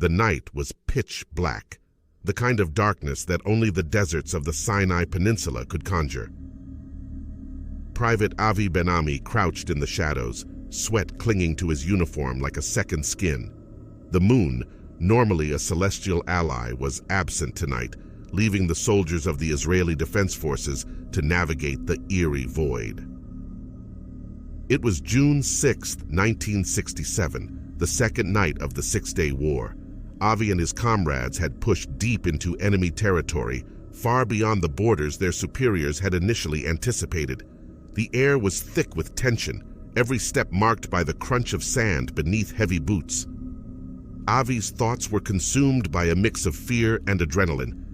The night was pitch black, the kind of darkness that only the deserts of the Sinai Peninsula could conjure. Private Avi Ben-Ami crouched in the shadows, sweat clinging to his uniform like a second skin. The moon, normally a celestial ally, was absent tonight, leaving the soldiers of the Israeli Defense Forces to navigate the eerie void. It was June 6, 1967, the second night of the Six-Day War. Avi and his comrades had pushed deep into enemy territory, far beyond the borders their superiors had initially anticipated. The air was thick with tension, every step marked by the crunch of sand beneath heavy boots. Avi's thoughts were consumed by a mix of fear and adrenaline.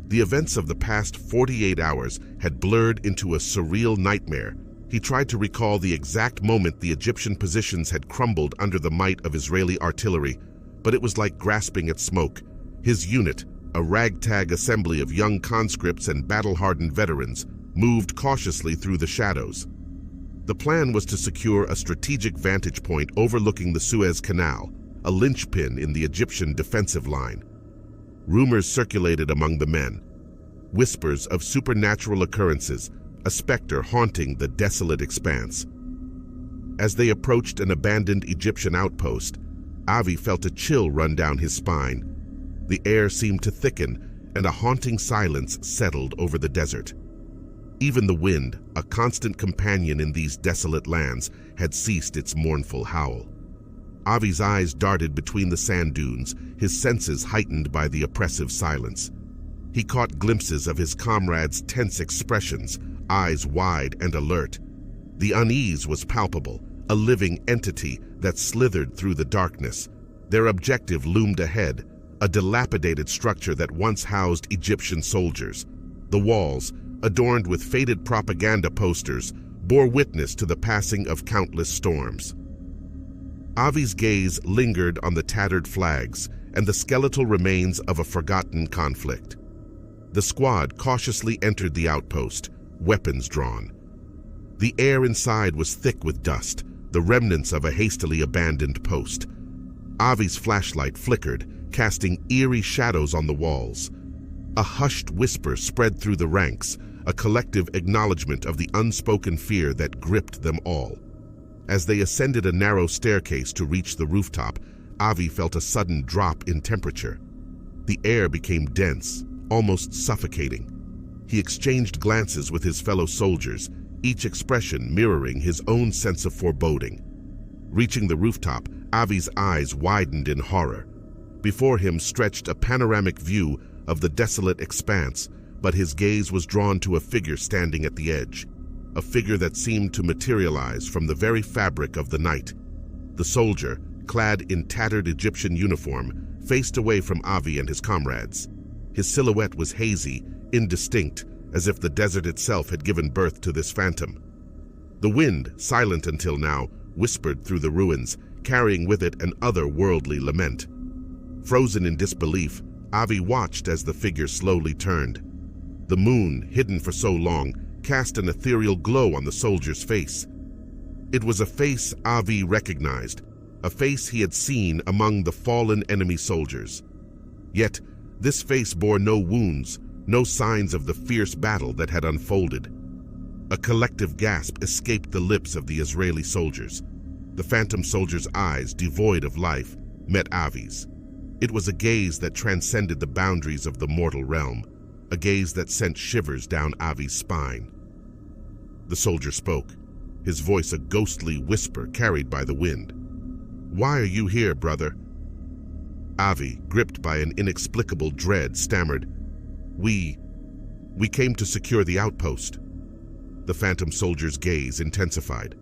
The events of the past 48 hours had blurred into a surreal nightmare. He tried to recall the exact moment the Egyptian positions had crumbled under the might of Israeli artillery, but it was like grasping at smoke. His unit, a ragtag assembly of young conscripts and battle-hardened veterans, moved cautiously through the shadows. The plan was to secure a strategic vantage point overlooking the Suez Canal, a linchpin in the Egyptian defensive line. Rumors circulated among the men, whispers of supernatural occurrences, a specter haunting the desolate expanse. As they approached an abandoned Egyptian outpost, Avi felt a chill run down his spine. The air seemed to thicken, and a haunting silence settled over the desert. Even the wind, a constant companion in these desolate lands, had ceased its mournful howl. Avi's eyes darted between the sand dunes, his senses heightened by the oppressive silence. He caught glimpses of his comrades' tense expressions, eyes wide and alert. The unease was palpable, a living entity that slithered through the darkness. Their objective loomed ahead, a dilapidated structure that once housed Egyptian soldiers. The walls, adorned with faded propaganda posters, bore witness to the passing of countless storms. Avi's gaze lingered on the tattered flags and the skeletal remains of a forgotten conflict. The squad cautiously entered the outpost, weapons drawn. The air inside was thick with dust, the remnants of a hastily abandoned post. Avi's flashlight flickered, casting eerie shadows on the walls. A hushed whisper spread through the ranks, a collective acknowledgement of the unspoken fear that gripped them all. As they ascended a narrow staircase to reach the rooftop, Avi felt a sudden drop in temperature. The air became dense, almost suffocating. He exchanged glances with his fellow soldiers, each expression mirroring his own sense of foreboding. Reaching the rooftop, Avi's eyes widened in horror. Before him stretched a panoramic view of the desolate expanse, but his gaze was drawn to a figure standing at the edge, a figure that seemed to materialize from the very fabric of the night. The soldier, clad in tattered Egyptian uniform, faced away from Avi and his comrades. His silhouette was hazy, indistinct, as if the desert itself had given birth to this phantom. The wind, silent until now, whispered through the ruins, carrying with it an otherworldly lament. Frozen in disbelief, Avi watched as the figure slowly turned. The moon, hidden for so long, cast an ethereal glow on the soldier's face. It was a face Avi recognized, a face he had seen among the fallen enemy soldiers. Yet, this face bore no wounds, no signs of the fierce battle that had unfolded. A collective gasp escaped the lips of the Israeli soldiers. The phantom soldier's eyes, devoid of life, met Avi's. It was a gaze that transcended the boundaries of the mortal realm, a gaze that sent shivers down Avi's spine. The soldier spoke, his voice a ghostly whisper carried by the wind. "Why are you here, brother?" Avi, gripped by an inexplicable dread, stammered, We came to secure the outpost." The phantom soldier's gaze intensified.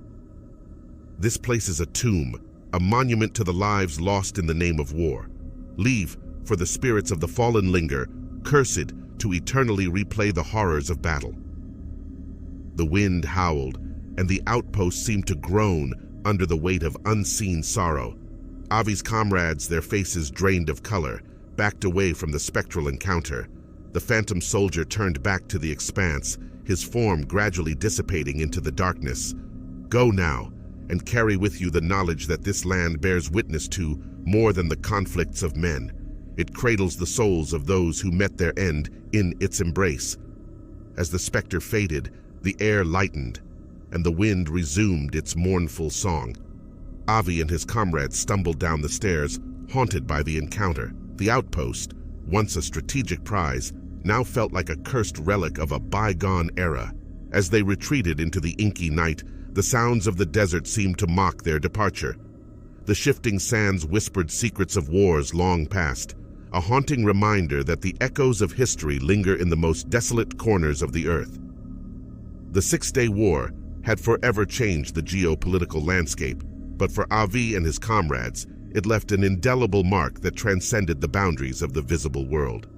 "This place is a tomb, a monument to the lives lost in the name of war. Leave, for the spirits of the fallen linger, cursed to eternally replay the horrors of battle." The wind howled, and the outpost seemed to groan under the weight of unseen sorrow. Avi's comrades, their faces drained of color, backed away from the spectral encounter. The phantom soldier turned back to the expanse, his form gradually dissipating into the darkness. "Go now, and carry with you the knowledge that this land bears witness to more than the conflicts of men. It cradles the souls of those who met their end in its embrace. As the specter faded, the air lightened, and the wind resumed its mournful song. Avi and his comrades stumbled down the stairs, haunted by the encounter. The outpost, once a strategic prize, now felt like a cursed relic of a bygone era. As they retreated into the inky night, the sounds of the desert seemed to mock their departure. The shifting sands whispered secrets of wars long past, a haunting reminder that the echoes of history linger in the most desolate corners of the earth. The Six-Day War had forever changed the geopolitical landscape, but for Avi and his comrades, it left an indelible mark that transcended the boundaries of the visible world.